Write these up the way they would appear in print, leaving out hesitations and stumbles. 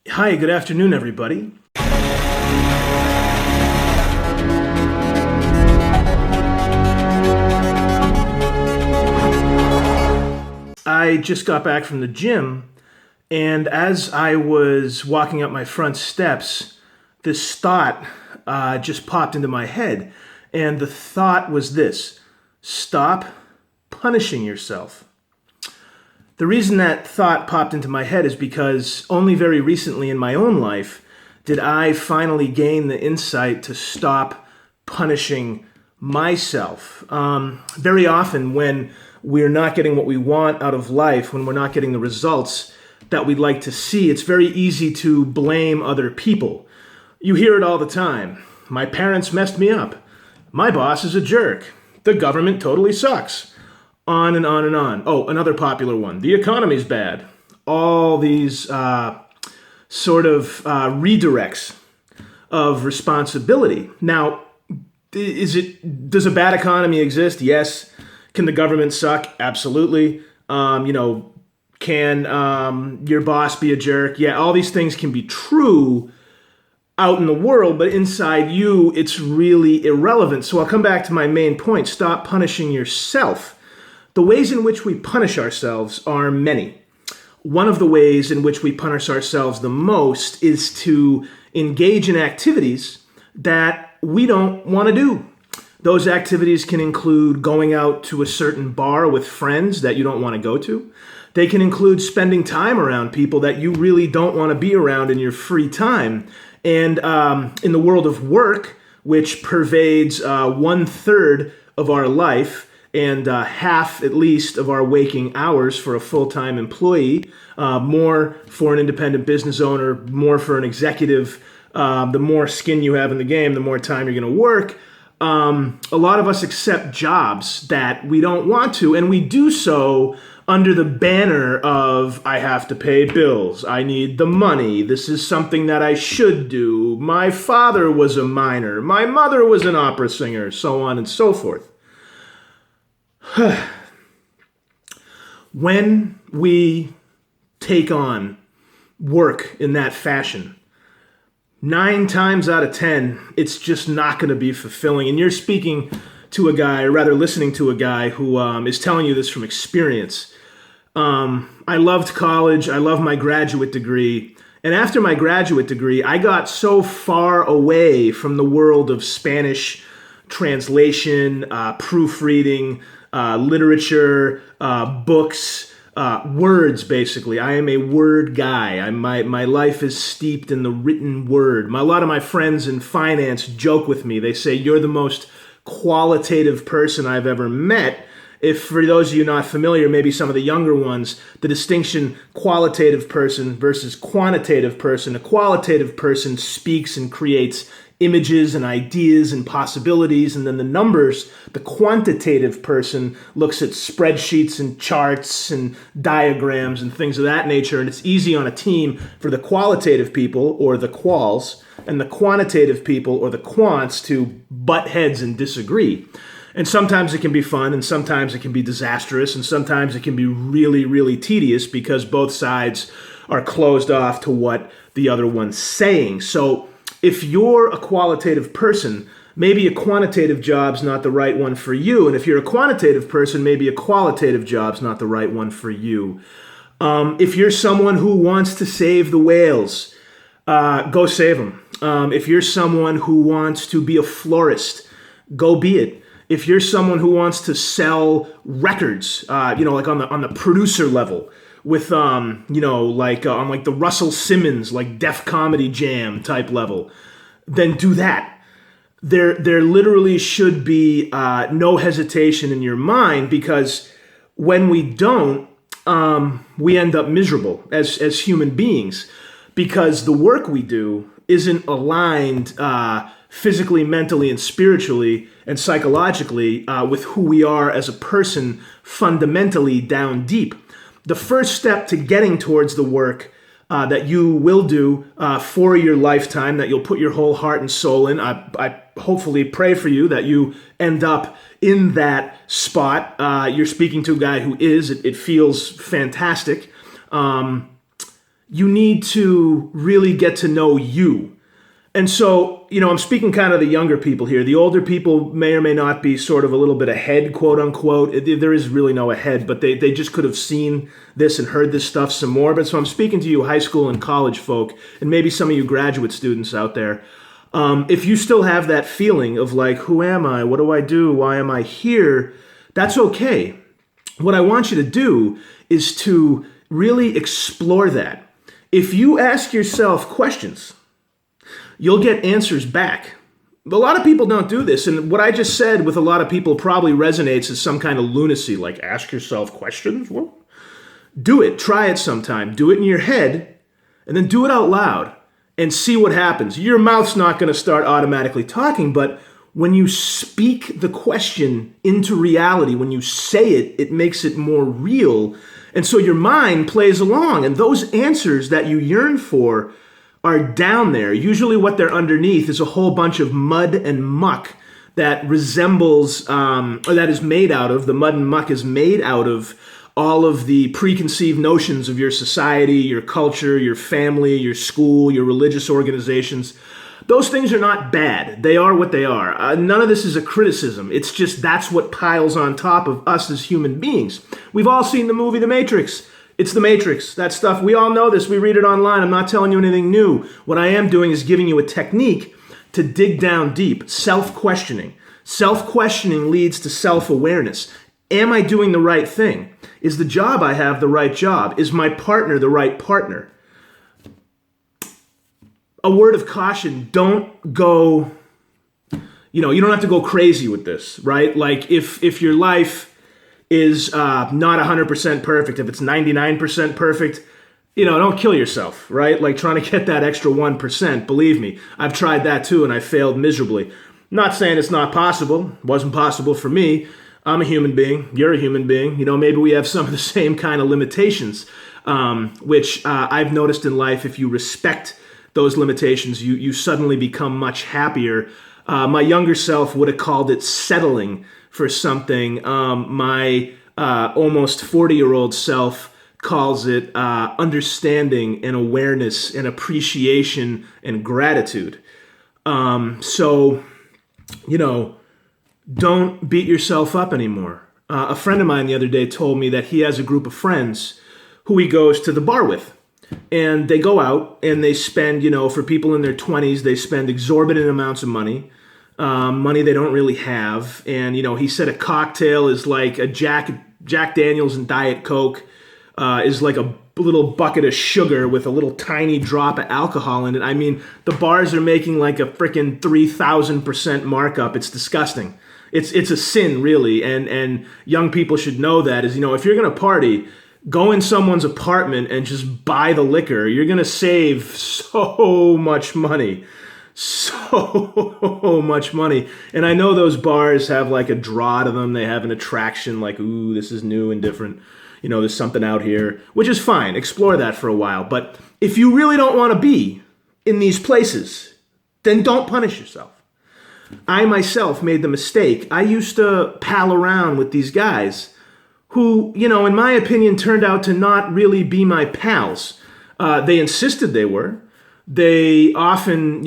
Hi, good afternoon, everybody. I just got back from the gym, and as I was walking up my front steps, this thought just popped into my head. And the thought was this: stop punishing yourself. The reason that thought popped into my head is because only very recently in my own life did I finally gain the insight to stop punishing myself. Very often, when we're not getting what we want out of life, when we're not getting the results that we'd like to see, it's very easy to blame other people. You hear it all the time. My parents messed me up. My boss is a jerk. The government totally sucks. On and on and on. Oh, another popular one. The economy's bad. All these redirects of responsibility. Now, does a bad economy exist? Yes. Can the government suck? Absolutely. Can your boss be a jerk? Yeah, all these things can be true out in the world, but inside you, it's really irrelevant. So I'll come back to my main point. Stop punishing yourself. The ways in which we punish ourselves are many. One of the ways in which we punish ourselves the most is to engage in activities that we don't want to do. Those activities can include going out to a certain bar with friends that you don't want to go to. They can include spending time around people that you really don't want to be around in your free time. And in the world of work, which pervades 1/3 of our life, and half at least of our waking hours for a full-time employee, more for an independent business owner, more for an executive. The more skin you have in the game, the more time you're going to work. A lot of us accept jobs that we don't want to, and we do so under the banner of, I have to pay bills, I need the money, this is something that I should do, my father was a miner, my mother was an opera singer, so on and so forth. When we take on work in that fashion, 9 times out of 10, it's just not going to be fulfilling. And you're speaking to a guy, or rather listening to a guy who is telling you this from experience. I loved college. I love my graduate degree. And after my graduate degree, I got so far away from the world of Spanish translation, proofreading, literature, books, words, basically. I am a word guy. My life is steeped in the written word. A lot of my friends in finance joke with me. They say, you're the most qualitative person I've ever met. If for those of you not familiar, maybe some of the younger ones, the distinction qualitative person versus quantitative person. A qualitative person speaks and creates images and ideas and possibilities, and then the numbers, the quantitative person looks at spreadsheets and charts and diagrams and things of that nature, and it's easy on a team for the qualitative people, or the quals, and the quantitative people, or the quants, to butt heads and disagree. And sometimes it can be fun, and sometimes it can be disastrous, and sometimes it can be really, really tedious because both sides are closed off to what the other one's saying. So if you're a qualitative person, maybe a quantitative job's not the right one for you. And if you're a quantitative person, maybe a qualitative job's not the right one for you. If you're someone who wants to save the whales, go save them. If you're someone who wants to be a florist, go be it. If you're someone who wants to sell records, like on the producer level, with on the Russell Simmons, like Def Comedy Jam type level, then do that. There literally should be no hesitation in your mind, because when we don't, we end up miserable as human beings, because the work we do isn't aligned physically, mentally, and spiritually and psychologically with who we are as a person fundamentally down deep. The first step to getting towards the work that you will do for your lifetime, that you'll put your whole heart and soul in, I hopefully pray for you that you end up in that spot. You're speaking to a guy who is. It feels fantastic. you need to really get to know you. And so, I'm speaking kind of the younger people here. The older people may or may not be sort of a little bit ahead, quote unquote. There is really no ahead, but they just could have seen this and heard this stuff some more. But so I'm speaking to you high school and college folk, and maybe some of you graduate students out there. If you still have that feeling of like, who am I? What do I do? Why am I here? That's okay. What I want you to do is to really explore that. If you ask yourself questions, you'll get answers back. A lot of people don't do this, and what I just said with a lot of people probably resonates as some kind of lunacy, like ask yourself questions? Well, do it. Try it sometime. Do it in your head, and then do it out loud, and see what happens. Your mouth's not going to start automatically talking, but when you speak the question into reality, when you say it, it makes it more real, and so your mind plays along, and those answers that you yearn for are down there. Usually what they're underneath is a whole bunch of mud and muck that resembles, or that is made out of, the mud and muck is made out of all of the preconceived notions of your society, your culture, your family, your school, your religious organizations. Those things are not bad. They are what they are. None of this is a criticism. It's just that's what piles on top of us as human beings. We've all seen the movie The Matrix. It's The Matrix. That stuff, we all know this. We read it online. I'm not telling you anything new. What I am doing is giving you a technique to dig down deep. Self-questioning. Self-questioning leads to self-awareness. Am I doing the right thing? Is the job I have the right job? Is my partner the right partner? A word of caution, don't go, you don't have to go crazy with this, right? Like if your life is not 100% perfect, if it's 99% perfect, don't kill yourself, right? Like trying to get that extra 1%. Believe me, I've tried that too, and I failed miserably. Not saying it's not possible. It wasn't possible for me. I'm a human being. You're a human being. Maybe we have some of the same kind of limitations, which I've noticed in life. If you respect those limitations, you suddenly become much happier. My younger self would have called it settling for something. My almost 40-year-old self calls it understanding and awareness and appreciation and gratitude. So, don't beat yourself up anymore. A friend of mine the other day told me that he has a group of friends who he goes to the bar with. And they go out and they spend, for people in their 20s, they spend exorbitant amounts of money. Money they don't really have. And, he said a cocktail is like a Jack Daniels and Diet Coke is like a little bucket of sugar with a little tiny drop of alcohol in it. I mean, the bars are making like a freaking 3,000% markup. It's disgusting. It's a sin, really. And young people should know that is, if you're going to party, go in someone's apartment and just buy the liquor. You're going to save so much money. So much money. And I know those bars have like a draw to them. They have an attraction like, ooh, this is new and different. There's something out here, which is fine. Explore that for a while. But if you really don't want to be in these places, then don't punish yourself. I myself made the mistake. I used to pal around with these guys who, in my opinion, turned out to not really be my pals. They insisted they were. They often,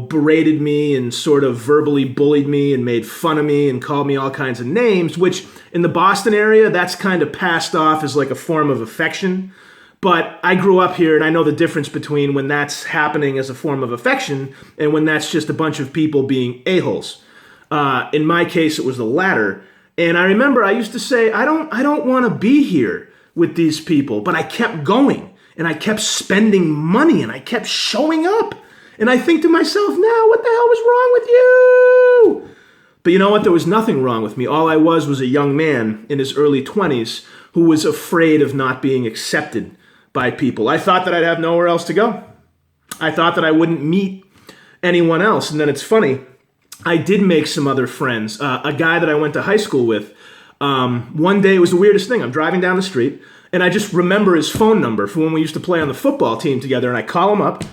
berated me and sort of verbally bullied me and made fun of me and called me all kinds of names, which in the Boston area, that's kind of passed off as like a form of affection. But I grew up here and I know the difference between when that's happening as a form of affection and when that's just a bunch of people being a-holes. In my case, it was the latter. And I remember I used to say, I don't want to be here with these people, but I kept going. And I kept spending money and I kept showing up. And I think to myself, now what the hell was wrong with you? But you know what? There was nothing wrong with me. All I was a young man in his early 20s who was afraid of not being accepted by people. I thought that I'd have nowhere else to go. I thought that I wouldn't meet anyone else. And then it's funny, I did make some other friends. A guy that I went to high school with, one day, it was the weirdest thing. I'm driving down the street. And I just remember his phone number from when we used to play on the football team together. And I call him up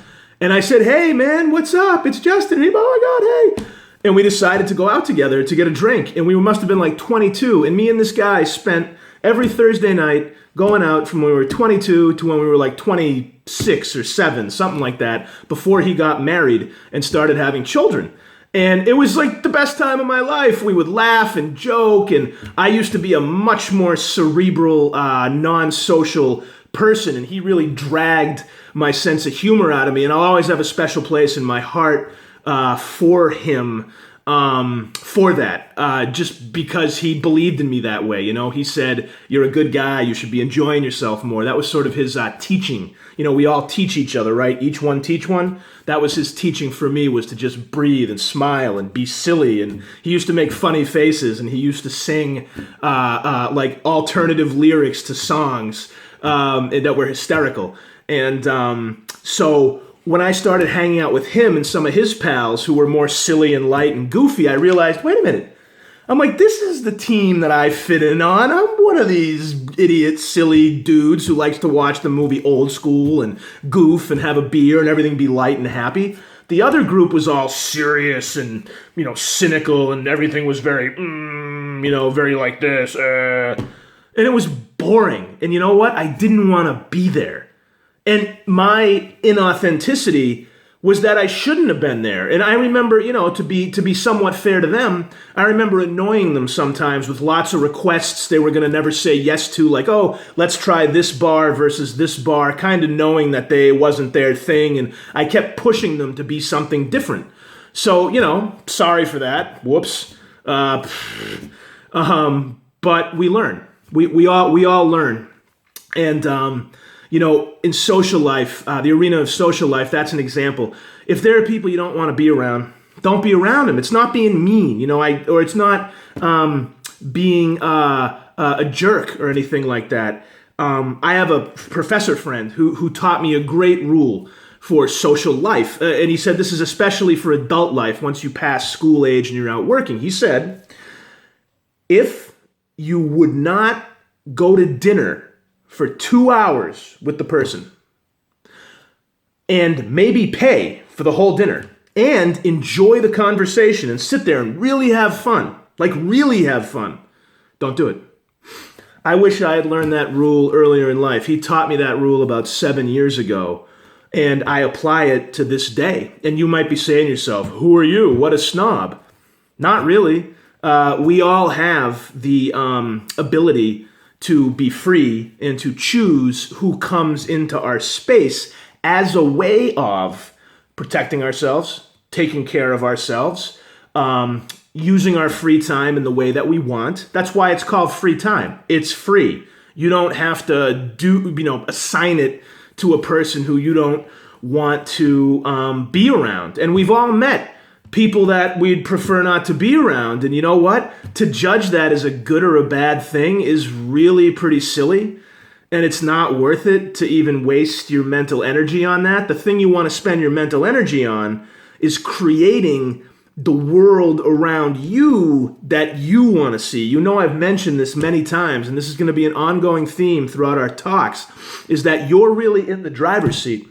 and I said, hey, man, what's up? It's Justin. And he, oh, my God, hey. And we decided to go out together to get a drink. And we must have been like 22. And me and this guy spent every Thursday night, going out from when we were 22 to when we were like 26 or 7, something like that, before he got married and started having children. And it was like the best time of my life. We would laugh and joke, and I used to be a much more cerebral, non-social person, and he really dragged my sense of humor out of me, and I'll always have a special place in my heart for him, for that, just because he believed in me that way. You know, he said, "You're a good guy, you should be enjoying yourself more." That was sort of his teaching. You know, we all teach each other, right? Each one teach one. That was his teaching for me, was to just breathe and smile and be silly. And he used to make funny faces, and he used to sing like alternative lyrics to songs that were hysterical. And so when I started hanging out with him and some of his pals who were more silly and light and goofy, I realized, wait a minute. I'm like, this is the team that I fit in on. I'm one of these idiot, silly dudes who likes to watch the movie Old School and goof and have a beer and everything be light and happy. The other group was all serious and, you know, cynical, and everything was very, you know, very like this. And it was boring. And you know what? I didn't want to be there. And my inauthenticity was that I shouldn't have been there. And I remember, you know, to be somewhat fair to them, I remember annoying them sometimes with lots of requests they were going to never say yes to, like, oh, let's try this bar versus this bar, kind of knowing that they wasn't their thing. And I kept pushing them to be something different. So, you know, sorry for that. Whoops. But we learn. We all learn. And, you know, in social life, the arena of social life, that's an example. If there are people you don't want to be around, don't be around them. It's not being mean, you know, or it's not being a jerk or anything like that. I have a professor friend who taught me a great rule for social life. And he said this is especially for adult life once you pass school age and you're out working. He said, if you would not go to dinner for 2 hours with the person and maybe pay for the whole dinner and enjoy the conversation and sit there and really have fun, like really have fun, don't do it. I wish I had learned that rule earlier in life. He taught me that rule about 7 years ago, and I apply it to this day. And you might be saying to yourself, who are you? What a snob. Not really. We all have the ability to be free and to choose who comes into our space as a way of protecting ourselves, taking care of ourselves, using our free time in the way that we want. That's why it's called free time. It's free. You don't have to assign it to a person who you don't want to be around. And we've all met people that we'd prefer not to be around. And you know what? To judge that as a good or a bad thing is really pretty silly. And it's not worth it to even waste your mental energy on that. The thing you want to spend your mental energy on is creating the world around you that you want to see. You know, I've mentioned this many times, and this is going to be an ongoing theme throughout our talks, is that you're really in the driver's seat.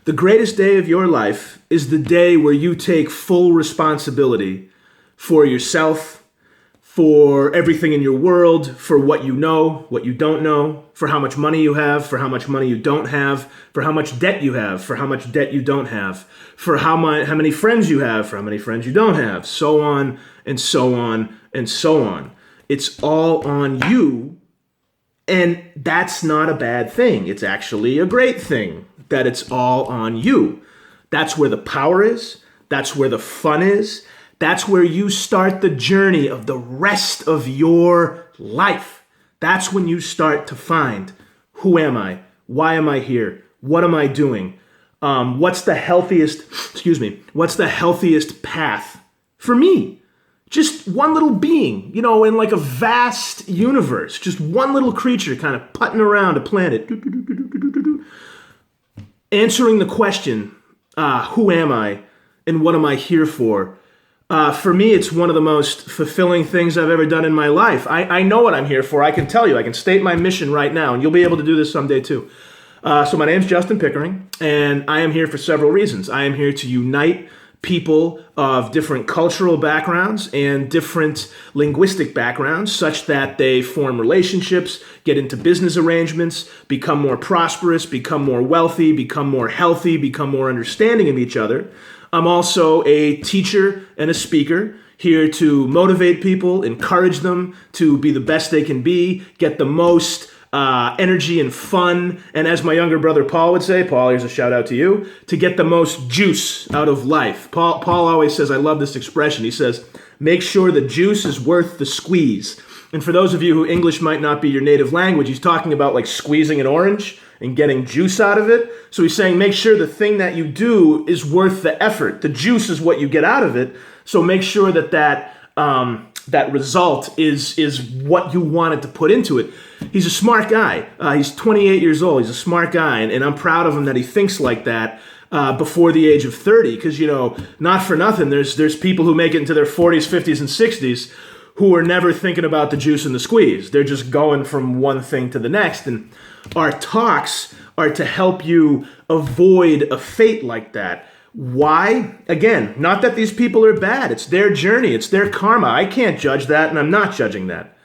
The greatest day of your life is the day where you take full responsibility for yourself, for everything in your world, for what you know, what you don't know, for how much money you have, for how much money you don't have, for how much debt you have, for how much debt you don't have, for how many friends you have, for how many friends you don't have, so on and so on and so on. It's all on you, and that's not a bad thing. It's actually a great thing that it's all on you. That's where the power is. That's where the fun is. That's where you start the journey of the rest of your life. That's when you start to find, who am I? Why am I here? What am I doing? What's the healthiest path for me? Just one little being, you know, in like a vast universe, just one little creature kind of putting around a planet. Answering the question, who am I and what am I here for? For me, it's one of the most fulfilling things I've ever done in my life. I know what I'm here for. I can tell you. I can state my mission right now, and you'll be able to do this someday too. So my name's Justin Pickering, and I am here for several reasons. I am here to unite people of different cultural backgrounds and different linguistic backgrounds such that they form relationships, get into business arrangements, become more prosperous, become more wealthy, become more healthy, become more understanding of each other. I'm also a teacher and a speaker, here to motivate people, encourage them to be the best they can be, get the most energy and fun, and as my younger brother Paul would say, Paul, here's a shout out to you, to get the most juice out of life. Paul always says, I love this expression, he says, make sure the juice is worth the squeeze. And for those of you who English might not be your native language, he's talking about like squeezing an orange and getting juice out of it. So he's saying make sure the thing that you do is worth the effort. The juice is what you get out of it. So make sure that result is what you wanted to put into it. He's a smart guy. He's 28 years old. He's a smart guy, and I'm proud of him that he thinks like that before the age of 30. Because, not for nothing, there's people who make it into their 40s, 50s, and 60s who are never thinking about the juice and the squeeze. They're just going from one thing to the next. And our talks are to help you avoid a fate like that. Why? Again, not that these people are bad. It's their journey. It's their karma. I can't judge that, and I'm not judging that.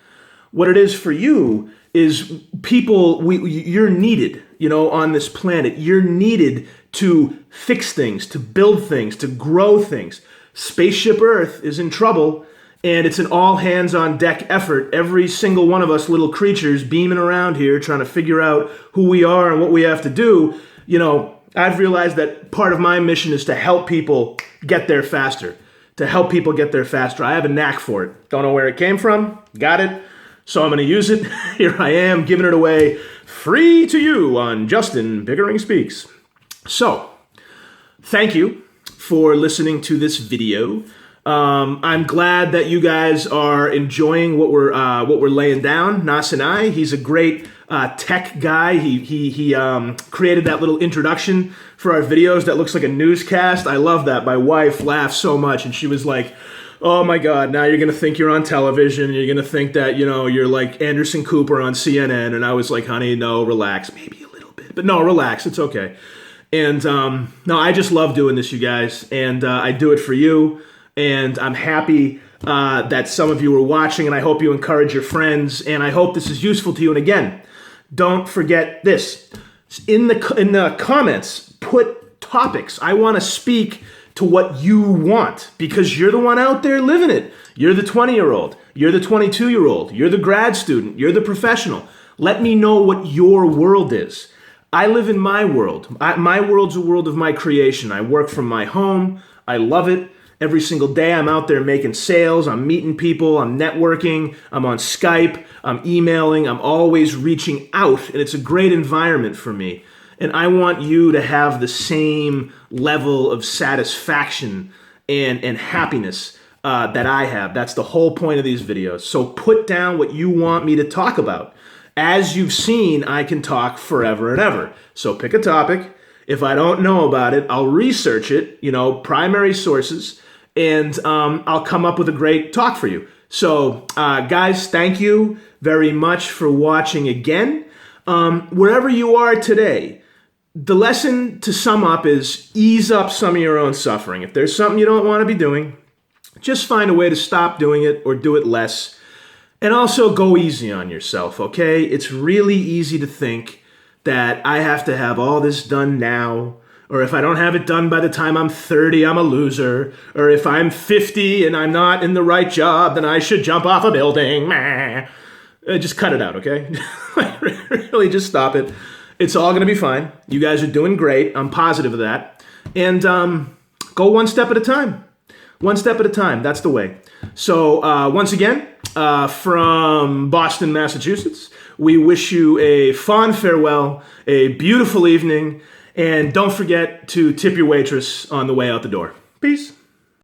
What it is for you is people, you're needed, on this planet. You're needed to fix things, to build things, to grow things. Spaceship Earth is in trouble, and it's an all-hands-on-deck effort. Every single one of us little creatures beaming around here trying to figure out who we are and what we have to do, I've realized that part of my mission is to help people get there faster. I have a knack for it. Don't know where it came from. Got it. So I'm going to use it. Here I am, giving it away free to you on Justin Pickering Speaks. So, thank you for listening to this video. I'm glad that you guys are enjoying what we're laying down. Nas and I. He's a great tech guy. He created that little introduction for our videos that looks like a newscast. I love that. My wife laughed so much, and she was like, "Oh my God! Now you're gonna think you're on television. You're gonna think that you're like Anderson Cooper on CNN." And I was like, "Honey, no, relax. Maybe a little bit, but no, relax. It's okay." And no, I just love doing this, you guys, and I do it for you. And I'm happy that some of you are watching, and I hope you encourage your friends, and I hope this is useful to you. And again, don't forget this. In the comments, put topics. I want to speak to what you want, because you're the one out there living it. You're the 20-year-old. You're the 22-year-old. You're the grad student. You're the professional. Let me know what your world is. I live in my world. My world's a world of my creation. I work from my home. I love it. Every single day I'm out there making sales, I'm meeting people, I'm networking, I'm on Skype, I'm emailing, I'm always reaching out, and it's a great environment for me. And I want you to have the same level of satisfaction and happiness that I have. That's the whole point of these videos. So put down what you want me to talk about. As you've seen, I can talk forever and ever. So pick a topic. If I don't know about it, I'll research it, primary sources, and I'll come up with a great talk for you. So, guys, thank you very much for watching again. Wherever you are today, the lesson to sum up is ease up some of your own suffering. If there's something you don't want to be doing, just find a way to stop doing it or do it less. And also go easy on yourself, okay? It's really easy to think that I have to have all this done now, or if I don't have it done by the time I'm 30, I'm a loser, or if I'm 50 and I'm not in the right job, then I should jump off a building. Just cut it out, okay? Really, just stop it. It's all going to be fine. You guys are doing great. I'm positive of that. And go one step at a time. One step at a time. That's the way. So once again, from Boston, Massachusetts, we wish you a fond farewell, a beautiful evening, and don't forget to tip your waitress on the way out the door. Peace.